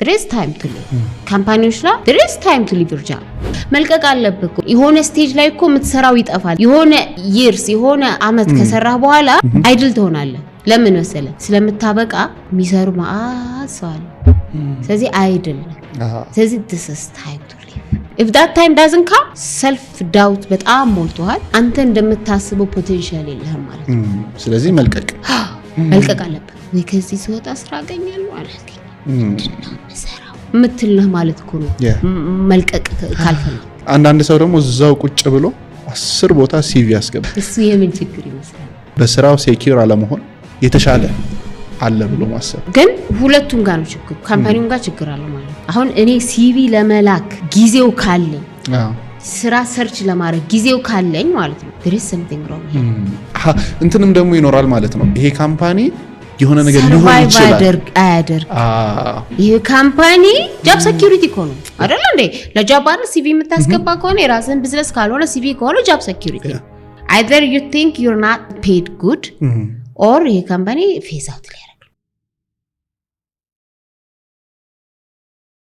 there is time to live ካምፓኒዎች ላይ there is time to live your job መልቀቅ አለብህ የሆነ ስቴጅ ላይ እኮ የምትሰራው ይጠፋል የሆነ years የሆነ አመት ከሰራህ በኋላ አይድል ትሆናለህ ለምን መሰለህ ስለምታበቃ የሚሰሩ ማአሳል ስለዚህ አይድል ስለዚህ this is time to live if that time doesn't come self doubt በጣም ሞልቷል አንተ እንደምታስበው ፖቴንሻል የለህም ማለት ነው ስለዚህ መልቀቅ አለብህ ወይ ከዚህ ሲወጣ ስራ አገኛለሁ አላልከኝ ሰራው ምትልህ ማለት እኮ ነው መልቀቅ ካልፈለክ አንዳንድ ሰው ደግሞ እዛው ቁጭ ብሎ 10 ቦታ ሲቪ ያስገባል እሱ የምን ችግር ይመስላል በስራው ሴኩር አለመሆን የተሻለ አለ ብሎ ማሰብ ግን ሁለቱም ጋር ነው ችግር ካምፓኒውም ጋር ችግር አለ ማለት አሁን እኔ ሲቪ ለመላክ ጊዜው ካለኝ ስራ ሰርች ለማድረግ ጊዜው ካለኝ ማለት ነው there is something wrong እንትንም ደግሞ ይኖራል ማለት ነው ይሄ ካምፓኒ የሆነ ነገር ሊሆን ይችላል አያደርግ ይሄ ካምፓኒ ጆብ ሴኩሪቲ ኮን አይደል እንዴ ለጆብ አር ሲቪ የምታስገባ ከሆነ የራስን ቢዝነስ ካልሆነ ሲቪ ከሆነ ጆብ ሴኩሪቲ either you think you're not paid good or ይሄ ካምፓኒ ፌዝ አውት ሊያደርግ